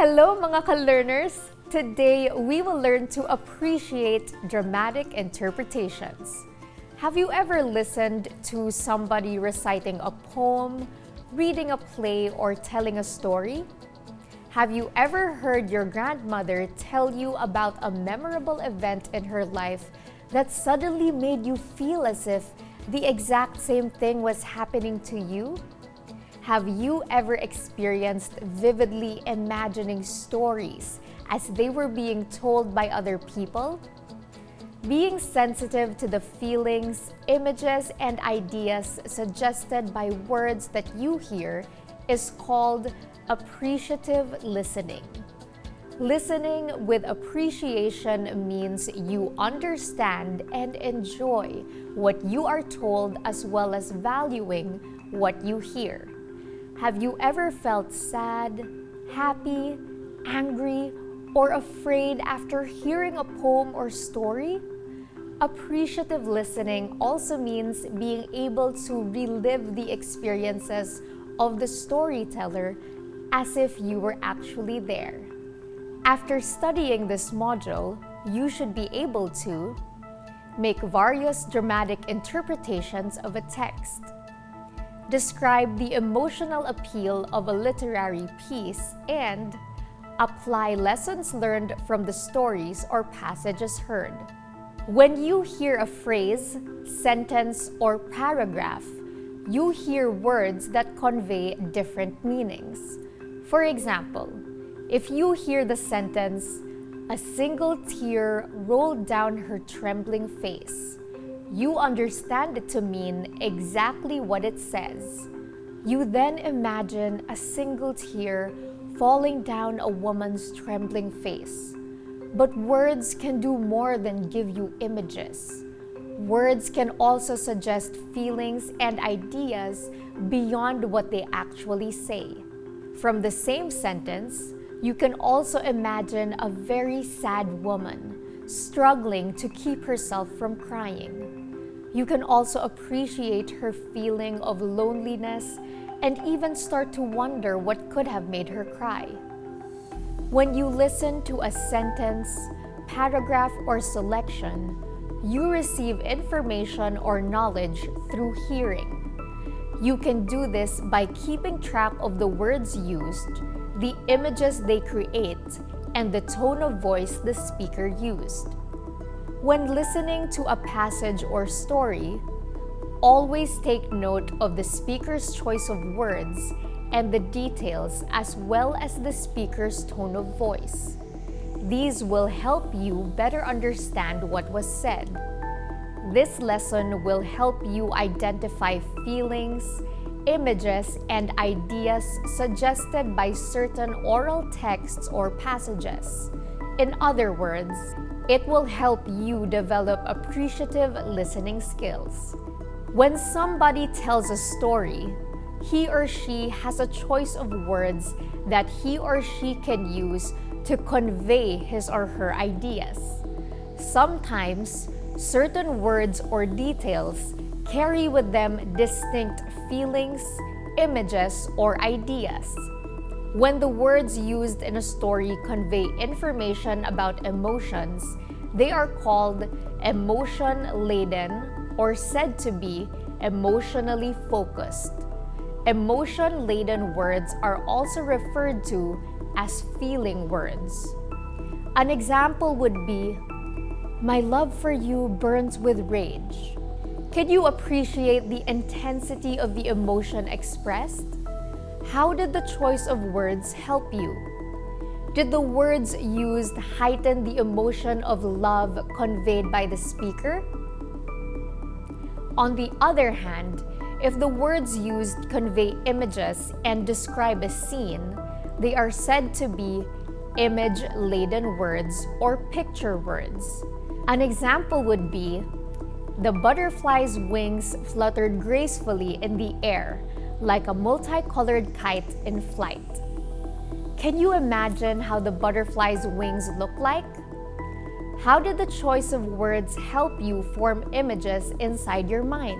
Hello mga ka-learners! Today, we will learn to appreciate dramatic interpretations. Have you ever listened to somebody reciting a poem, reading a play, or telling a story? Have you ever heard your grandmother tell you about a memorable event in her life that suddenly made you feel as if the exact same thing was happening to you? Have you ever experienced vividly imagining stories as they were being told by other people? Being sensitive to the feelings, images, and ideas suggested by words that you hear is called appreciative listening. Listening with appreciation means you understand and enjoy what you are told as well as valuing what you hear. Have you ever felt sad, happy, angry, or afraid after hearing a poem or story? Appreciative listening also means being able to relive the experiences of the storyteller as if you were actually there. After studying this module, you should be able to make various dramatic interpretations of a text, describe the emotional appeal of a literary piece, and apply lessons learned from the stories or passages heard. When you hear a phrase, sentence, or paragraph, you hear words that convey different meanings. For example, if you hear the sentence, "A single tear rolled down her trembling face," you understand it to mean exactly what it says. You then imagine a single tear falling down a woman's trembling face. But words can do more than give you images. Words can also suggest feelings and ideas beyond what they actually say. From the same sentence, you can also imagine a very sad woman struggling to keep herself from crying. You can also appreciate her feeling of loneliness and even start to wonder what could have made her cry. When you listen to a sentence, paragraph, or selection, you receive information or knowledge through hearing. You can do this by keeping track of the words used, the images they create, and the tone of voice the speaker used. When listening to a passage or story, always take note of the speaker's choice of words and the details as well as the speaker's tone of voice. These will help you better understand what was said. This lesson will help you identify feelings, images, and ideas suggested by certain oral texts or passages. In other words, it will help you develop appreciative listening skills. When somebody tells a story, he or she has a choice of words that he or she can use to convey his or her ideas. Sometimes, certain words or details carry with them distinct feelings, images, or ideas. When the words used in a story convey information about emotions, they are called emotion-laden or said to be emotionally focused. Emotion-laden words are also referred to as feeling words. An example would be, "My love for you burns with rage." Can you appreciate the intensity of the emotion expressed? How did the choice of words help you? Did the words used heighten the emotion of love conveyed by the speaker? On the other hand, if the words used convey images and describe a scene, they are said to be image-laden words or picture words. An example would be, "The butterfly's wings fluttered gracefully in the air, like a multicolored kite in flight." Can you imagine how the butterfly's wings look like? How did the choice of words help you form images inside your mind?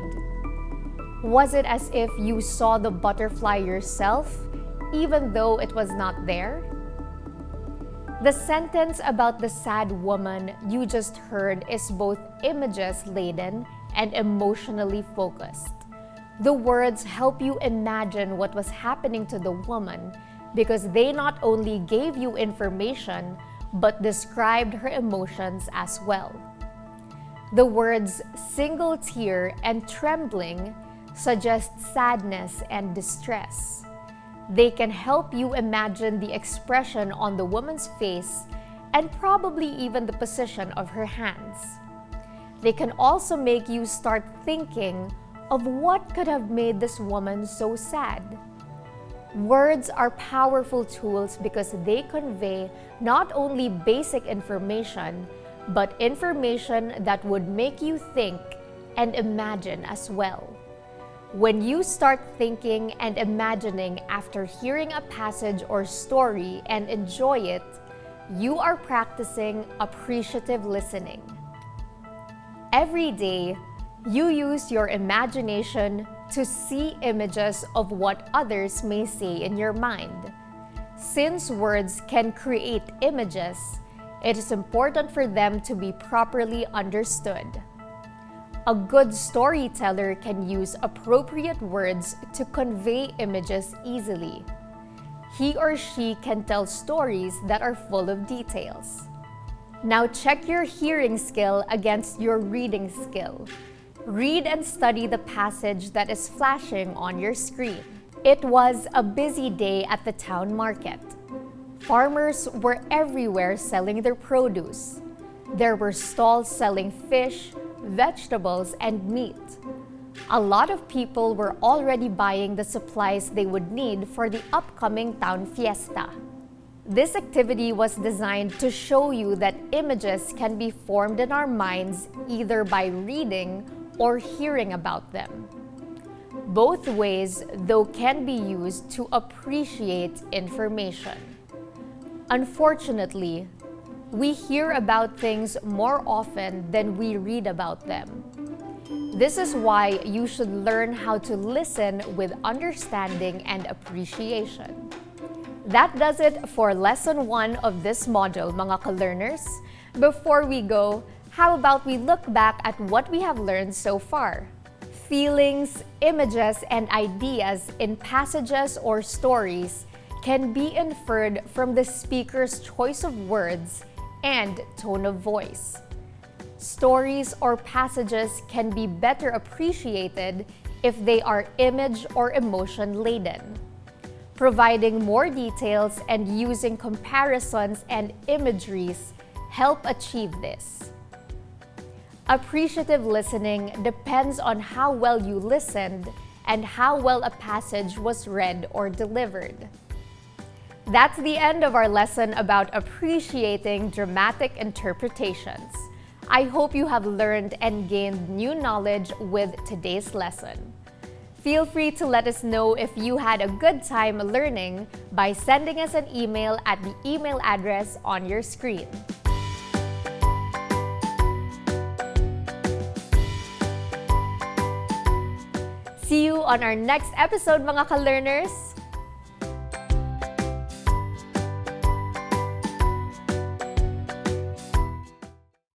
Was it as if you saw the butterfly yourself, even though it was not there? The sentence about the sad woman you just heard is both images-laden and emotionally focused. The words help you imagine what was happening to the woman because they not only gave you information, but described her emotions as well. The words single tear and trembling suggest sadness and distress. They can help you imagine the expression on the woman's face and probably even the position of her hands. They can also make you start thinking of what could have made this woman so sad. Words are powerful tools because they convey not only basic information, but information that would make you think and imagine as well. When you start thinking and imagining after hearing a passage or story and enjoy it, you are practicing appreciative listening. Every day, you use your imagination to see images of what others may say in your mind. Since words can create images, it is important for them to be properly understood. A good storyteller can use appropriate words to convey images easily. He or she can tell stories that are full of details. Now check your hearing skill against your reading skill. Read and study the passage that is flashing on your screen. It was a busy day at the town market. Farmers were everywhere selling their produce. There were stalls selling fish, vegetables, and meat. A lot of people were already buying the supplies they would need for the upcoming town fiesta. This activity was designed to show you that images can be formed in our minds either by reading or hearing about them. Both ways, though, can be used to appreciate information. Unfortunately, we hear about things more often than we read about them. This is why you should learn how to listen with understanding and appreciation. That does it for Lesson 1 of this module, mga ka-learners. Before we go, how about we look back at what we have learned so far? Feelings, images, and ideas in passages or stories can be inferred from the speaker's choice of words and tone of voice. Stories or passages can be better appreciated if they are image or emotion-laden. Providing more details and using comparisons and imageries help achieve this. Appreciative listening depends on how well you listened and how well a passage was read or delivered. That's the end of our lesson about appreciating dramatic interpretations. I hope you have learned and gained new knowledge with today's lesson. Feel free to let us know if you had a good time learning by sending us an email at the email address on your screen. See you on our next episode, mga ka-learners!